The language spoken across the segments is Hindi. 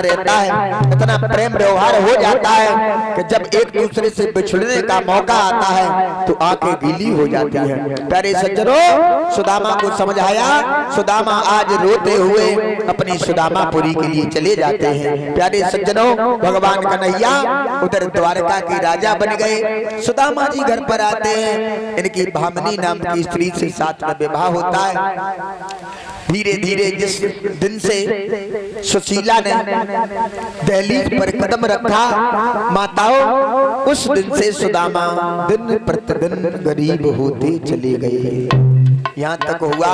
रहता है, इतना प्रेम व्यवहार हो जाता है कि जब एक दूसरे से बिछड़ने का मौका आता है तो आंखें गीली हो जाती है। प्यारे सज्जनों, सुदामा को समझाया, सुदामा आज रोते हुए अपनी सुदामापुरी के लिए चले जाते हैं। प्यारे सज्जनों, भगवान कन्हैया उधर द्वारका के राजा बन गए। सुदामा जी घर पर आते हैं, इनकी भामिनी नाम की स्त्री से साथ में विवाह होता है। धीरे धीरे जिस दिन से सुशीला ने दहलीज पर कदम रखा माताओं, उस दिन से सुदामा दिन प्रतिदिन गरीब होते चले गए। यहाँ तक हुआ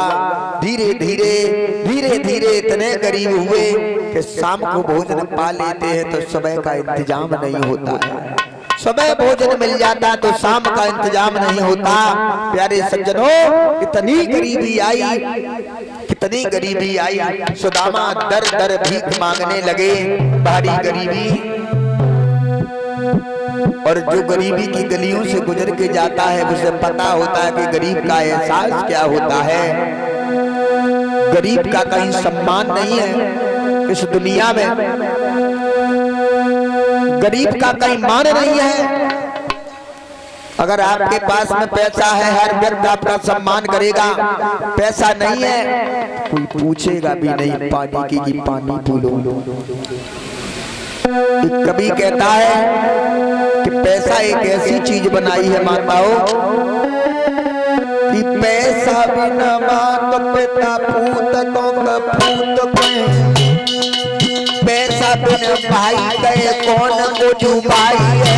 धीरे धीरे इतने गरीब हुए कि शाम को भोजन पा लेते हैं तो सुबह का इंतजाम नहीं होता है। सुबह भोजन मिल जाता तो शाम का इंतजाम नहीं होता। प्यारे सज्जनों, इतनी गरीबी आई, कितनी गरीबी आई। सुदामा दर दर भीख मांगने लगे, भारी गरीबी। और जो गरीबी की गलियों से गुजर के जाता है उसे पता होता है कि गरीब का एहसास क्या होता है। गरीब का कहीं सम्मान नहीं है इस दुनिया में, गरीब का कहीं मान नहीं है। अगर आपके पास में पैसा है हर व्यक्ति आपका सम्मान करेगा, पैसा नहीं है कोई पूछेगा भी नहीं पानी की पानी पी लो। कभी कहता है कि पैसा एक ऐसी चीज बनाई है माताओं कि पैसा बिना मात पिता पूतों का पूत पैसा बिना भाई गए कौन को भाई है।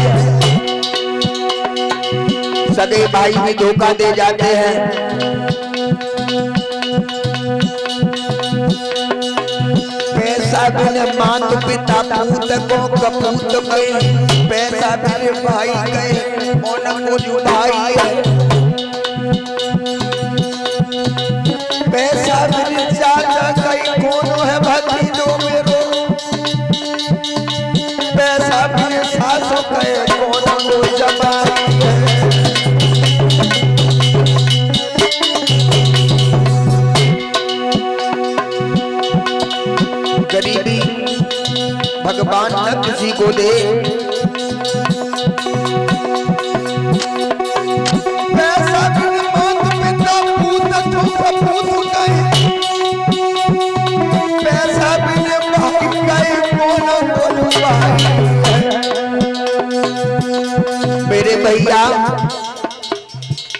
सगे भाई भी धोखा दे जाते हैं। पैसा बिना मात पिता पूत को कपूत गए, पैसा बिना भाई गए कौन को भाई है। पैसा बिना चाचा गई कौन है भतीजो मेरो, पैसा बिना सासु गए कौन को जमाई है। गरीबी भगवान न किसी को दे, पैसा बिना मात पिता पूत को कपूत गए, पैसा बिना भाई गए कौन को भाई। मेरे भैया,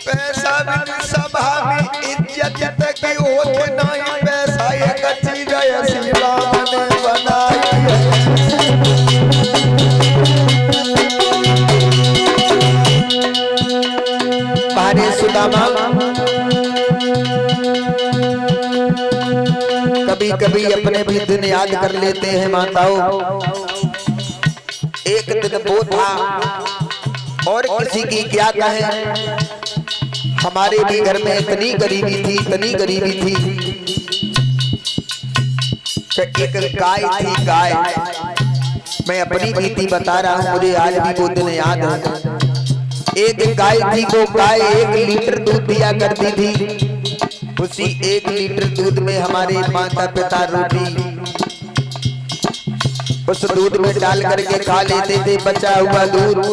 पैसा बिना सभा में इज्जत तक होत नहीं, पैसा एक चीज ऐसी राम ने बनाई है। भारे सुदामा कभी कभी अपने भी दिन याद कर लेते हैं माताओं। एक दिन वो था और किसी की क्या कहें, हमारे भी घर में इतनी गरीबी थी, इतनी गरीबी थी कि एक गाय थी। गाय, मैं अपनी बीती बता रहा हूँ, मुझे आज भी वो दिन याद है। एक गाय थी, वो गाय 1 लीटर दूध दिया करती थी। उसी 1 लीटर दूध में हमारे माता पिता रोटी उस दूध में डाल करके खा लेते थे, बचा हुआ दूध।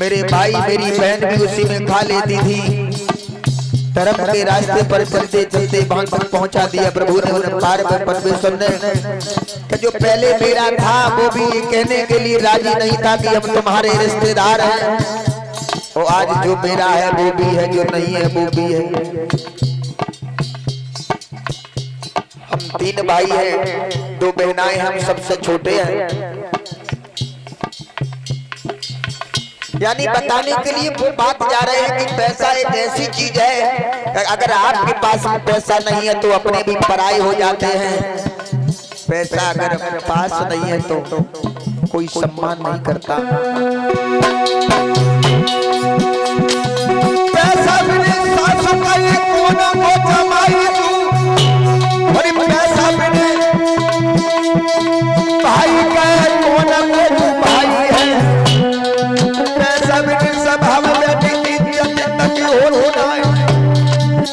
मेरे भाई मेरी बहन भी उसी में खा लेती थी। धर्म के रास्ते पर चलते चलते वहां तक पहुंचा दिया प्रभु ने उन्हें पार परमेश्वर ने कि जो पहले मेरा था वो भी ये कहने के लिए राजी नहीं था कि हम तुम्हारे रिश्तेदार हैं, और आज जो मेरा है वो भी है, जो नहीं है वो भी है। हम 3 भाई हैं, 2 बहनाएं, हम सबसे छोटे हैं। यानी बताने के लिए वो बात जा रहे हैं कि पैसा एक ऐसी चीज है, अगर आपके पास पैसा नहीं है तो अपने भी पराये हो जाते हैं। पैसा अगर पास नहीं है तो कोई सम्मान नहीं करता। पैसा बिना सासु का ये कोना को जमाई तू, और पैसा बिना भाई का कोना को भाई है। पैसा बिना सभा में बैठी इज्जत तक होना है,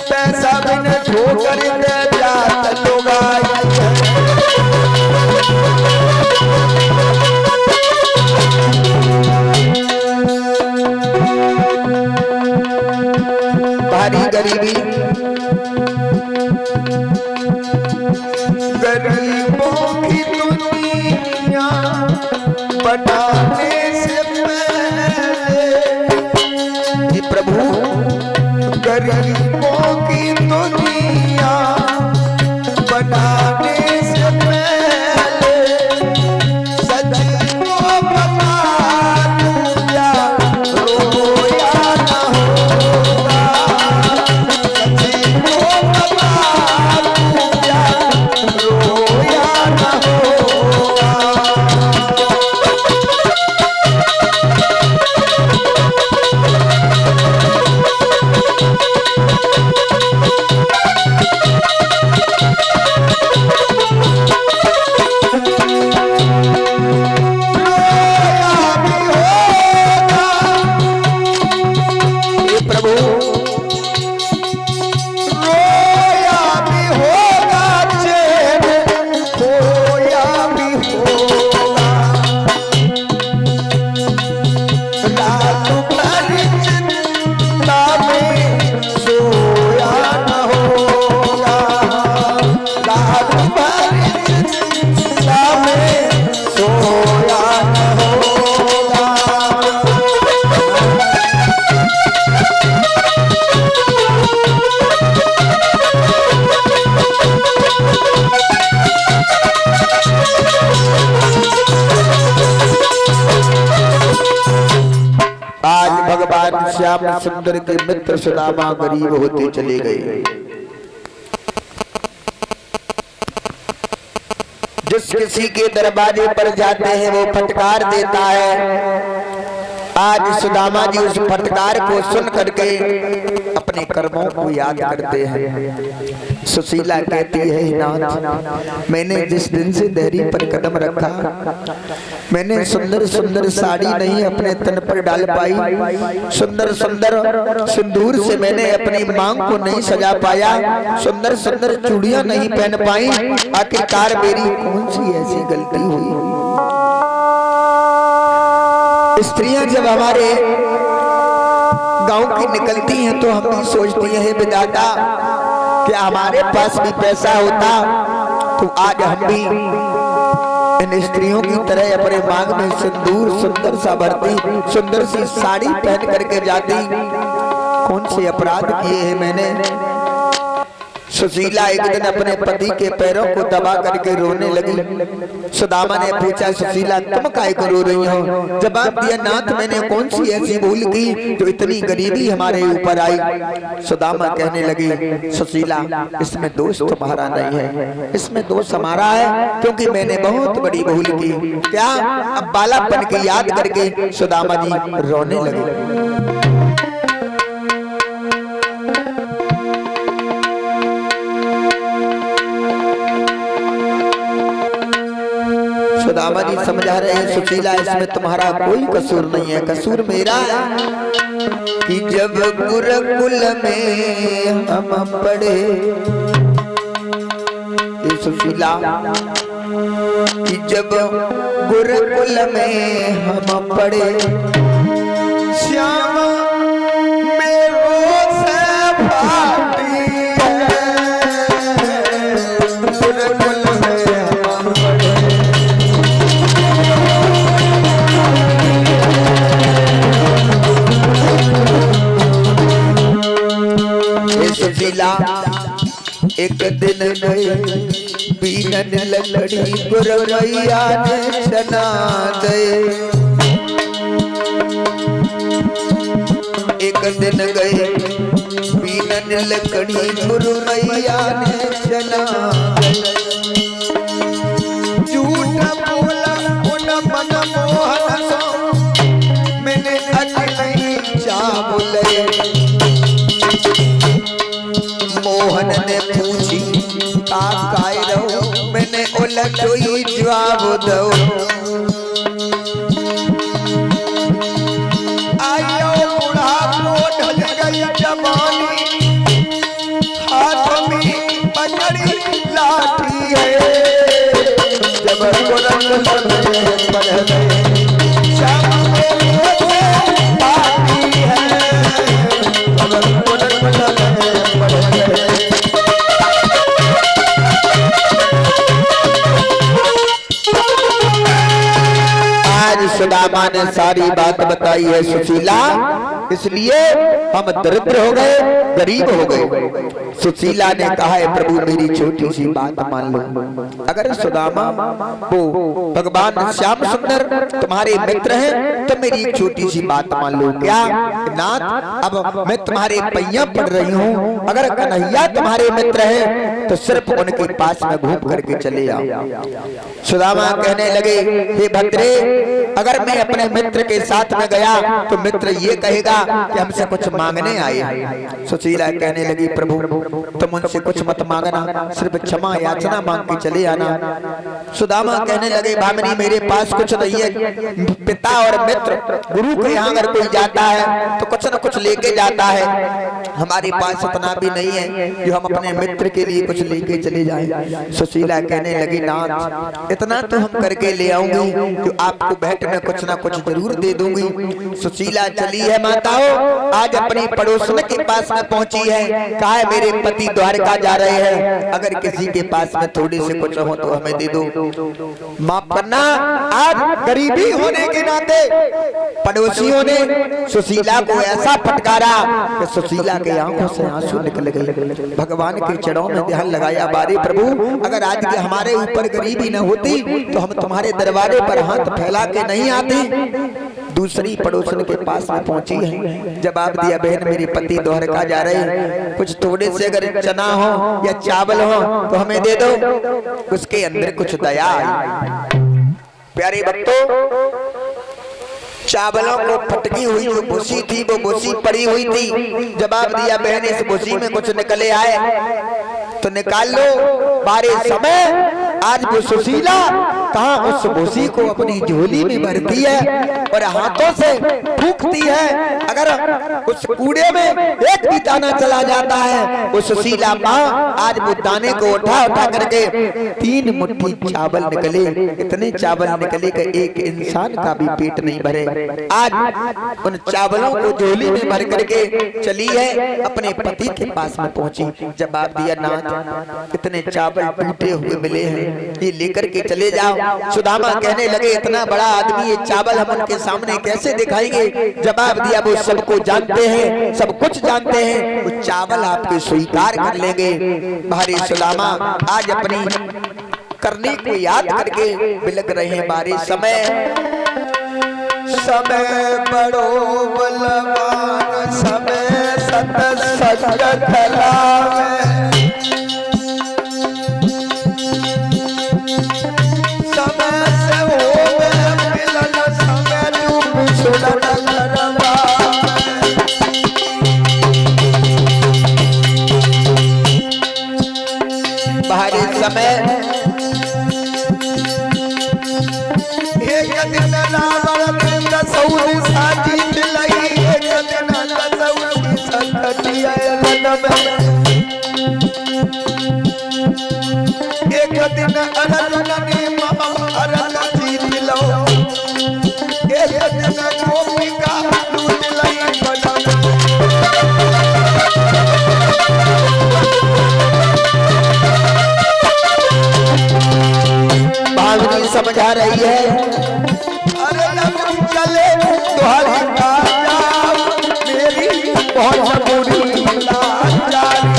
पैसा बिना ठोकर दे जात लोग आई है। बनाने से पहले कि प्रभु गरीबों की दुनिया बनाने से पहले सच को बता दूंगा, रोया न होगा। सच को बता दूंगा, रोया न होगा। भगवान श्याम सुंदर के मित्र सुदामा गरीब होते चले गए। जिस किसी के दरबारे पर जाते हैं वो फटकार देता है। आज सुदामा जी उस फटकार को सुन करके अपने कर्मों को याद करते हैं। सुशीला कहती है, नाथ मैंने जिस दिन से देहरी पर कदम रखा, मैंने सुंदर सुंदर साड़ी नहीं अपने तन पर डाल पाई, सुंदर सुंदर सिंदूर से मैंने अपनी मांग को नहीं सजा पाया, सुंदर सुंदर चूड़ियां नहीं पहन पाई। आखिरकार मेरी कौन सी ऐसी गलती हुई? स्त्रियां जब हमारे गांव की निकलती हैं तो हम भी सोचती हैं, विधाता कि हमारे पास भी पैसा होता तो आज हम भी इन स्त्रियों की तरह अपने मांग में सिंदूर सुंदर सा भरती, सुंदर सी साड़ी पहन करके जाती। कौन से अपराध किए हैं मैंने? सुशीला एक दिन अपने पति के पैरों को दबा करके रोने लगी। सुदामा ने पूछा, सुशीला तुम काहे को रो रही हो? जवाब दिया, नाथ मैंने कौन सी ऐसी भूल की जो इतनी गरीबी हमारे ऊपर आई? सुदामा कहने लगी, सुशीला इसमें दोष तुम्हारा नहीं है, इसमें दोष हमारा है, क्योंकि मैंने बहुत बड़ी भूल की। क्या? अब बालापन की याद करके सुदामा जी रोने लगे। सुदामा जी समझा रहे हैं, सुशीला इसमें तुम्हारा कोई कसूर नहीं है, कसूर मेरा है कि जब गुरुकुल में हम पढ़े। सुशीला कि जब गुरुकुल में हम पढ़े, श्याम मेरो से भाती है, गुरुकुल में हम पढ़े। सुशीला एक दिन गए बीनन लकड़ी गुरवैया ने चना दे। एक दिन गए बीनन लकड़ी गुरवैया ने चना दे। झूठ बोला उन मन मोहन सो, मैंने अज नहीं चाह बोले। मोहन ने पूछी काय रहो, मैंने उलटोई जवाब दो। आयो बुढ़ापो ढल गई जवानी, हाथ में पकड़ी लाठी है। जब गुरकुल में पढ़ गए, श्याम मेरो से भाती है, जब गुरकुल में पढ़ गए। आज सुदामा ने सारी बात बताई है सुशीला, इसलिए हम दरिद्र हो गए, गरीब हो गए। सुशीला ने कहा है प्रभु मेरी छोटी सी बात मान लो। अगर सुदामा वो भगवान श्याम सुंदर तुम्हारे मित्र हैं तो मेरी एक छोटी सी बात मान लो। क्या नाथ, अब मैं तुम्हारे पैया पड़ रही हूँ, अगर कन्हैया तुम्हारे मित्र हैं तो सिर्फ उनके पास में घूम करके चले आओ। सुदामा कहने लगे हे भद्रे, अगर मैं अपने मित्र के साथ में गया तो मित्र ये कहेगा कि हमसे कुछ मांगने आए। सुशीला कहने लगी प्रभु तुम उनसे कुछ मत मांगना, सिर्फ क्षमा याचना मांग के चले आना। सुदामा कहने लगे भामिनी मेरे पास कुछ नहीं है, पिता और मित्र गुरु के यहाँ अगर कोई जाता है तो कुछ न कुछ लेके जाता है, हमारे पास इतना भी नहीं है कि हम अपने मित्र के लिए कुछ लेके चले जाएं। सुशीला कहने लगी नाथ इतना तो हम करके ले आऊंगी, तो आपको भेंट में कुछ ना कुछ जरूर दे दूंगी। सुशीला चली है माताओं, आज अपनी पड़ोसन के पास में पहुंची है, कहा है मेरे पति द्वारका जा रहे हैं, अगर किसी के पास में थोड़ी से कुछ हो तो हमें दे दो। माफ करना, आज गरीबी होने के नाते पड़ोसियों ने सुशीला को ऐसा फटकारा कि सुशीला के आंखों से आंसू निकल गए। भगवान के चरणों में ध्यान लगाया, बारे प्रभु अगर आज के हमारे ऊपर गरीबी न होती तो हम तुम्हारे दरबारे पर हाथ फैला के नहीं आते। दूसरी पड़ोसन के पास में पहुंची है, जवाब दिया बहन मेरे पति द्वारका जा रहे हैं, कुछ थोड़े से अगर चना हो या चावल हो तो हमें दे दो। उसके अंदर कुछ दया आई। प्यारे भक्तों, चावलों को फटकी हुई जो भूसी थी वो भूसी पड़ी हुई थी। जवाब दिया बहन इस भूसी में कुछ निकले आए तो निकाल लो। बारे समय आज वो सुशीला कहाँ उस भूसी को अपनी झोली में भरती है और हाथों से फूंकती है, अगर उस कूड़े में एक भी दाना चला जाता है वो सुशीला माँ आज वो दाने को उठा उठा करके 3 मुट्ठी चावल निकले। इतने चावल निकले कि एक इंसान का भी पेट नहीं भरे। आज उन चावलों को झोली में भर करके चली है, अपने पति के पास में पहुंची। जवाब दिया नाथ इतने चावल टूटे हुए मिले हैं, ये लेकर के चले जाओ। सुदामा कहने लगे इतना बड़ा आदमी ये चावल हम उनके सामने कैसे दिखाएंगे। जवाब दिया वो सबको जानते हैं, सब कुछ जानते हैं, वो चावल आपके स्वीकार कर लेंगे। भारी सुदामा आज अपनी करने को याद करके बिलक रहे हैं। बारी समय समय बड़ो बलवान, समय सत सच खलावे, बाहरी समय एक दिन रावण के सौरी साजी दिलाई, एक दिन सौरी संकटिया लनम, एक दिन अर्जुन ने महाभारत जीत लो, एक दिन गोपिका लूट लाई बलम। भावनी समझा रही है, अरे लग चले तुम्हारी मेरी बहुत बुरी लाचारी।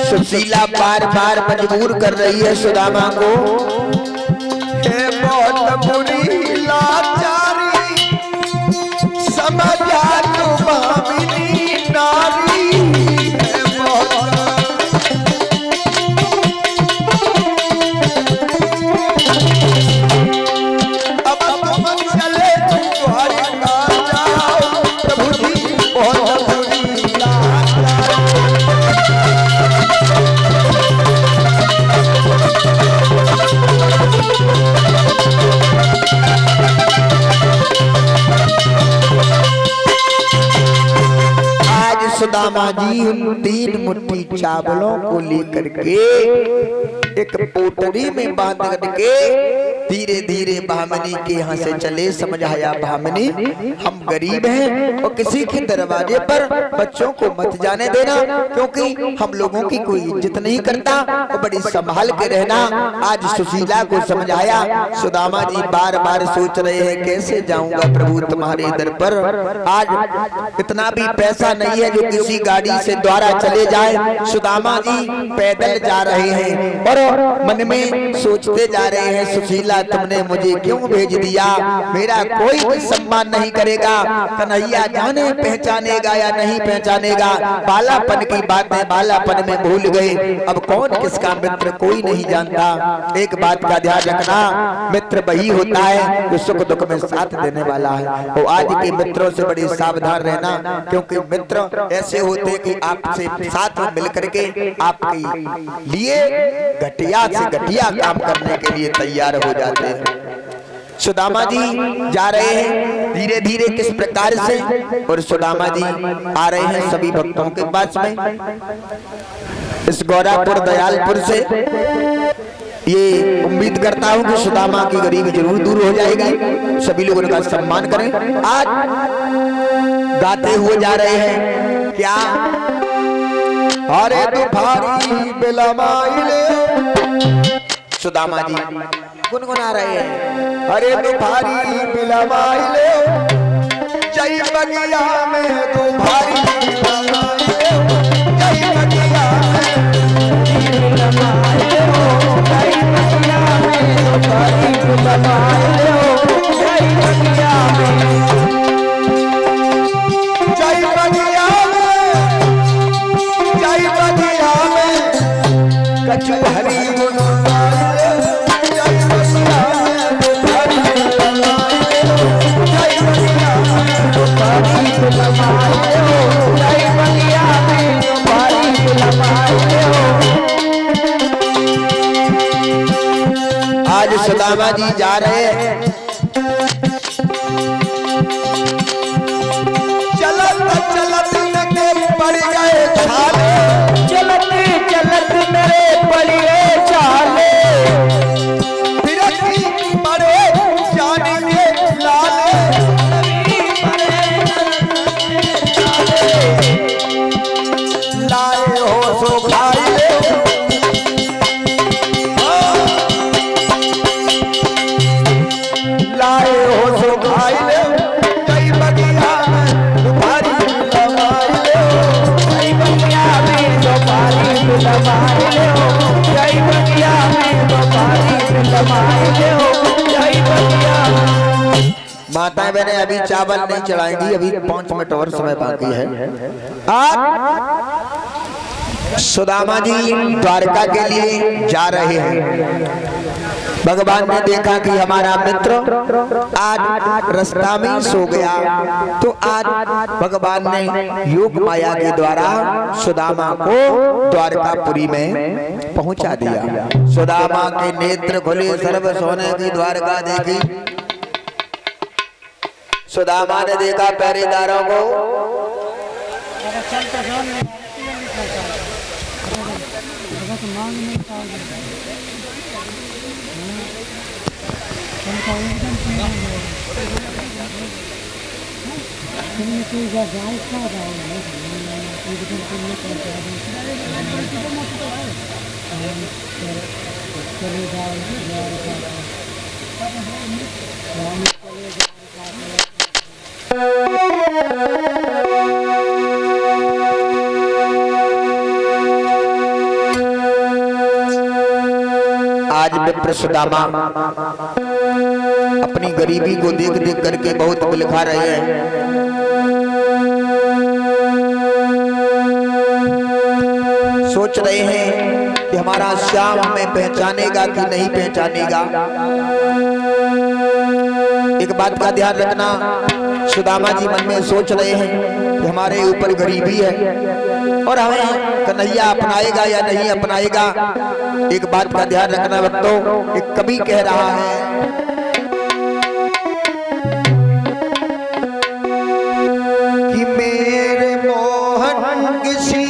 सुशीला बार बार मजबूर कर रही है सुदामा को, बहुत बुरी लाचारी समझा तू भामिनी नारी है बहुत। अब तुम चले तुम्हारी जाओ प्रभु जी बहुत बुरी लाचारी। सुदामा जी उन 3 मुट्ठी चावलों को लेकर के एक पोटली में बांध करके धीरे धीरे भामिनी के यहाँ से चले। समझाया भामिनी हम गरीब हैं और किसी के दरवाजे पर बच्चों को मत जाने देना, क्योंकि हम लोगों की कोई इज्जत नहीं करता और बड़ी संभाल के रहना। आज सुशीला को समझाया। सुदामा जी बार बार सोच रहे हैं कैसे जाऊंगा प्रभु तुम्हारे दर पर। आज इतना भी पैसा नहीं है जो किसी गाड़ी से द्वारा चले जाए। सुदामा जी पैदल जा रहे हैं और मन में सोचते जा रहे हैं सुशीला तुमने मुझे क्यों भेज दिया, मेरा कोई भी सम्मान नहीं करेगा, कन्हैया जाने पहचानेगा या नहीं पहचानेगा। बालापन की बातें बालापन में भूल गए, अब कौन किसका मित्र कोई नहीं जानता। एक बात का ध्यान रखना, मित्र वही होता है जो सुख दुख में साथ देने वाला है। और आज के मित्रों से बड़ी सावधान रहना, क्योंकि मित्र ऐसे होते हैं कि आपसे साथ में मिलकर के आपके लिए घटिया से घटिया काम करने के लिए तैयार हो जाते हैं। सुदामा जी जा रहे हैं धीरे धीरे किस प्रकार से, और सुदामा जी आ रहे हैं सभी भक्तों के पास में। इस गौरापुर दयालपुर से ये उम्मीद करता हूं कि सुदामा की गरीबी जरूर दूर हो जाएगी। सभी लोग उनका सम्मान करें। आज गाते हुए जा रहे हैं क्या, अरे दुफारी बिलमाइले। सुदामा जी गुनगुना रहे हैं, अरे दुफारी बिलमाइले जय बगिया में दुफारी बिलमाइले, जय बगिया में बिलमाइले, जय बगिया में दुफारी बिलमाइले, जय बगिया में, जय बगिया में, जय बगिया में कचहरी आज सुदामा जी जा रहे हैं। चलत चलत के पड़ गए छाले, चलत चलत मेरे पड़ गए छाले, फिरकी पड़े जानेंगे लाले, लाए हो सो खाए माताएं बहने अभी चावल नहीं चढ़ाएंगी, अभी 5 मिनट और समय बाकी है। आज सुदामा जी द्वारका के लिए जा रहे हैं। भगवान ने देखा कि हमारा मित्र आज रास्ता में सो गया, तो आज भगवान ने योग माया के द्वारा सुदामा को द्वारकापुरी में पहुंचा दिया। सुदामा के नेत्र खुले, सर्व सोने की द्वारका देखी। सुदामा ने देखा पहरेदारों को, आज मित्र सुदामा अपनी गरीबी को देख देख करके बहुत बिलखा रहे हैं। सोच रहे हैं कि हमारा श्याम हमें पहचानेगा कि नहीं पहचानेगा। एक बात का ध्यान रखना, सुदामा जी मन में सोच रहे हैं कि हमारे ऊपर गरीबी है और हमें कन्हैया अपनाएगा या नहीं अपनाएगा। एक बात का ध्यान रखना भक्तों, एक कवि कह रहा है, कि मेरे मोहन किसी